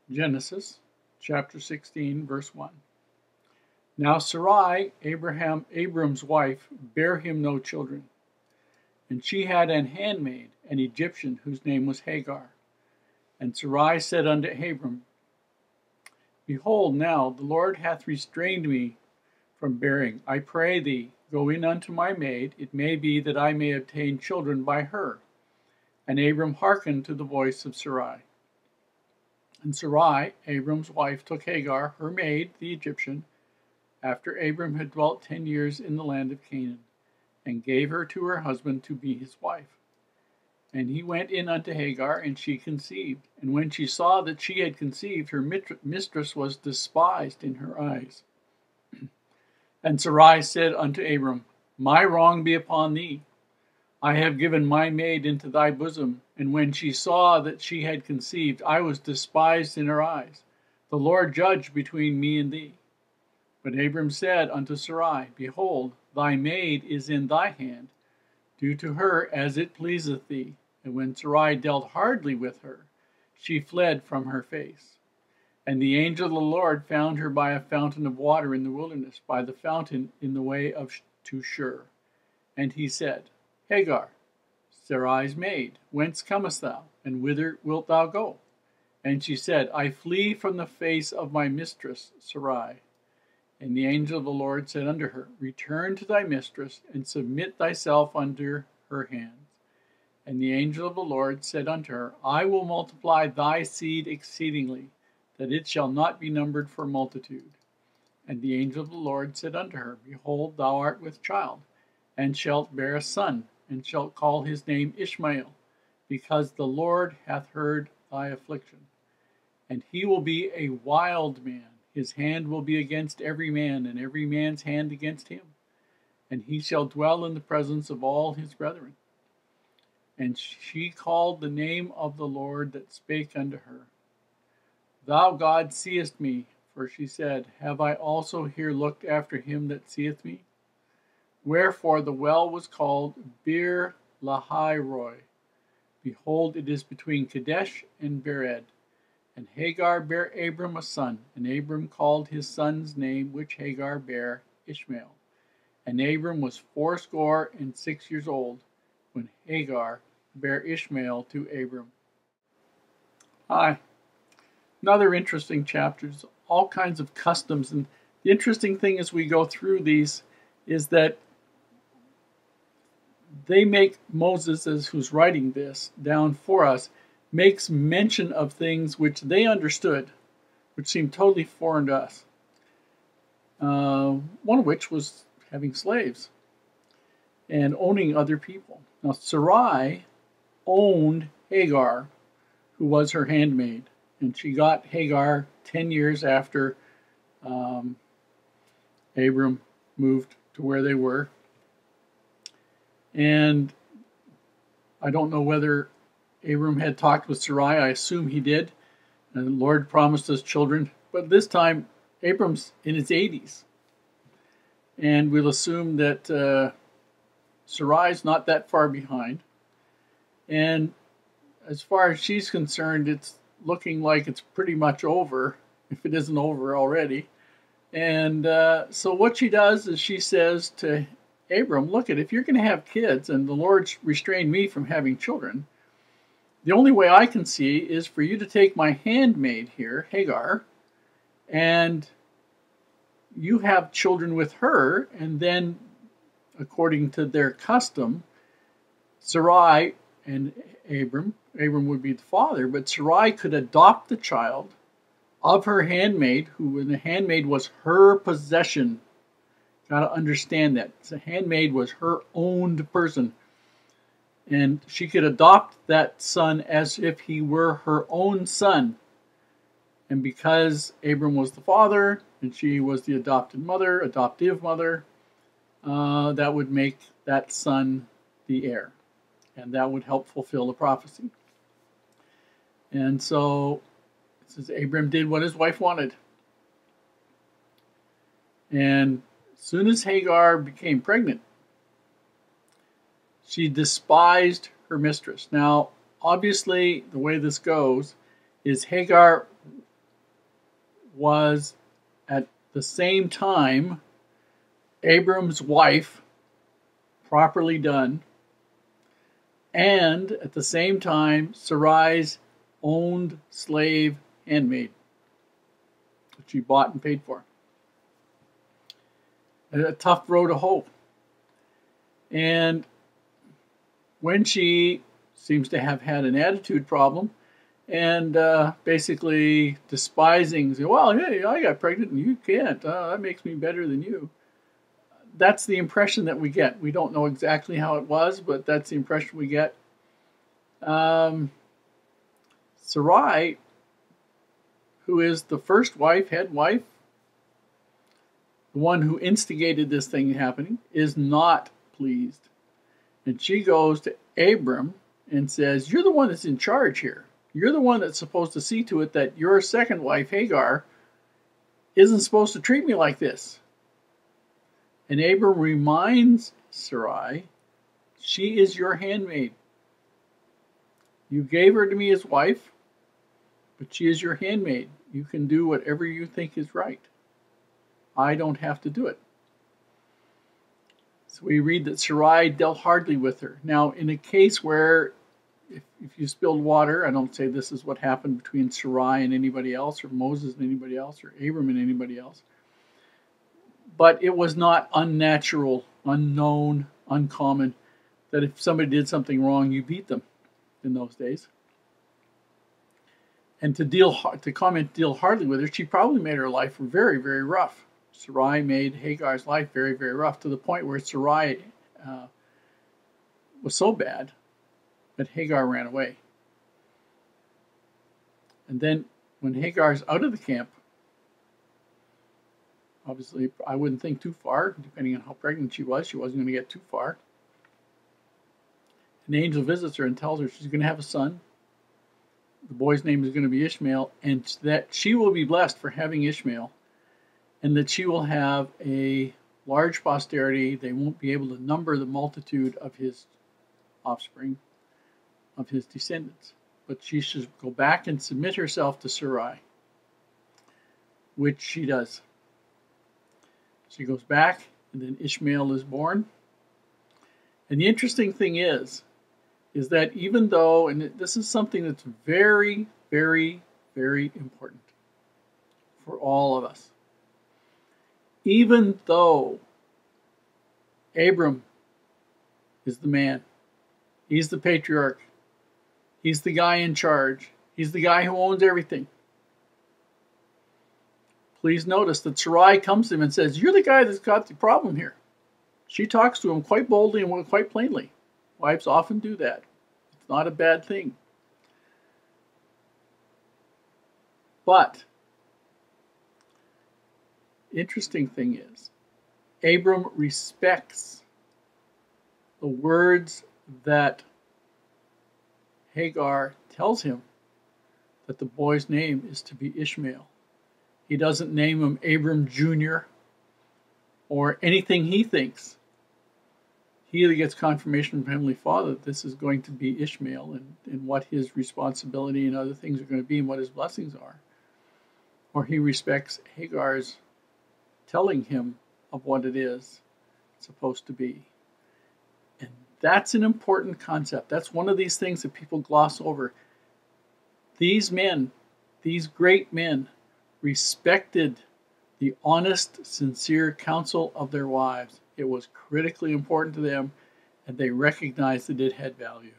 Genesis chapter 16, verse 1. Now Sarai, Abram's wife, bare him no children. And she had an handmaid, an Egyptian, whose name was Hagar. And Sarai said unto Abram, Behold, now the Lord hath restrained me from bearing. I pray thee, go in unto my maid. It may be that I may obtain children by her. And Abram hearkened to the voice of Sarai. And Sarai, Abram's wife, took Hagar, her maid, the Egyptian, after Abram had dwelt 10 years in the land of Canaan, and gave her to her husband to be his wife. And he went in unto Hagar, and she conceived. And when she saw that she had conceived, her mistress was despised in her eyes. And Sarai said unto Abram, My wrong be upon thee. I have given my maid into thy bosom. And when she saw that she had conceived, I was despised in her eyes. The Lord judge between me and thee. But Abram said unto Sarai, Behold, thy maid is in thy hand. Do to her as it pleaseth thee. And when Sarai dealt hardly with her, she fled from her face. And the angel of the Lord found her by a fountain of water in the wilderness, by the fountain in the way to Shur. And he said, Hagar, Sarai's maid, whence comest thou, and whither wilt thou go? And she said, I flee from the face of my mistress Sarai. And the angel of the Lord said unto her, Return to thy mistress, and submit thyself under her hands. And the angel of the Lord said unto her, I will multiply thy seed exceedingly, that it shall not be numbered for multitude. And the angel of the Lord said unto her, Behold, thou art with child, and shalt bear a son, and shalt call his name Ishmael, because the Lord hath heard thy affliction. And he will be a wild man. His hand will be against every man, and every man's hand against him. And he shall dwell in the presence of all his brethren. And she called the name of the Lord that spake unto her. Thou, God, seest me. For she said, Have I also here looked after him that seeth me? Wherefore the well was called Bir Lahai Roi. Behold, it is between Kadesh and Bered. And Hagar bare Abram a son, and Abram called his son's name which Hagar bare Ishmael. And Abram was 86 years old when Hagar bare Ishmael to Abram. Hi. Another interesting chapters, all kinds of customs. And the interesting thing as we go through these is that they make Moses, who's writing this down for us, makes mention of things which they understood, which seemed totally foreign to us. One of which was having slaves and owning other people. Now, Sarai owned Hagar, who was her handmaid, and she got Hagar 10 years after Abram moved to where they were. And I don't know whether Abram had talked with Sarai. I assume he did. And the Lord promised us children. But this time, Abram's in his 80s. And we'll assume that Sarai's not that far behind. And as far as she's concerned, it's looking like it's pretty much over, if it isn't over already. And so what she does is she says to Abram, look, if you're going to have kids, and the Lord's restrained me from having children, the only way I can see is for you to take my handmaid here, Hagar, and you have children with her, and then, according to their custom, Sarai and Abram would be the father, but Sarai could adopt the child of her handmaid, who the handmaid was her possession. Got to understand that. The handmaid was her owned person. And she could adopt that son as if he were her own son. And because Abram was the father and she was the adoptive mother, that would make that son the heir. And that would help fulfill the prophecy. And so it says Abram did what his wife wanted. And as soon as Hagar became pregnant, she despised her mistress. Now, obviously, the way this goes is Hagar was at the same time Abram's wife, properly done, and at the same time Sarai's owned slave handmaid that she bought and paid for. A tough road to hoe. And when she seems to have had an attitude problem and basically despising, well, hey, I got pregnant and you can't. That makes me better than you. That's the impression that we get. We don't know exactly how it was, but that's the impression we get. Sarai, who is the first wife, head wife, the one who instigated this thing happening, is not pleased. And she goes to Abram and says, you're the one that's in charge here. You're the one that's supposed to see to it that your second wife, Hagar, isn't supposed to treat me like this. And Abram reminds Sarai, she is your handmaid. You gave her to me as wife, but she is your handmaid. You can do whatever you think is right. I don't have to do it. So we read that Sarai dealt hardly with her. Now, in a case where if you spilled water, I don't say this is what happened between Sarai and anybody else, or Moses and anybody else, or Abram and anybody else. But it was not unnatural, unknown, uncommon that if somebody did something wrong, you beat them in those days. And to deal hardly with her, she probably made her life very, very rough. Sarai made Hagar's life very, very rough, to the point where Sarai was so bad that Hagar ran away. And then when Hagar's out of the camp, obviously I wouldn't think too far, depending on how pregnant she wasn't going to get too far. An angel visits her and tells her she's going to have a son. The boy's name is going to be Ishmael, and that she will be blessed for having Ishmael, and that she will have a large posterity. They won't be able to number the multitude of his offspring, of his descendants. But she should go back and submit herself to Sarai, which she does. She goes back, and then Ishmael is born. And the interesting thing is that even though, and this is something that's very, very, very important for all of us, even though Abram is the man, he's the patriarch, he's the guy in charge, he's the guy who owns everything. Please notice that Sarai comes to him and says, you're the guy that's got the problem here. She talks to him quite boldly and quite plainly. Wives often do that. It's not a bad thing. But interesting thing is, Abram respects the words that Hagar tells him that the boy's name is to be Ishmael. He doesn't name him Abram Jr. or anything he thinks. He either gets confirmation from Heavenly Father that this is going to be Ishmael and what his responsibility and other things are going to be and what his blessings are, or he respects Hagar's telling him of what it is supposed to be. And that's an important concept. That's one of these things that people gloss over. These men, these great men, respected the honest, sincere counsel of their wives. It was critically important to them, and they recognized that it had value.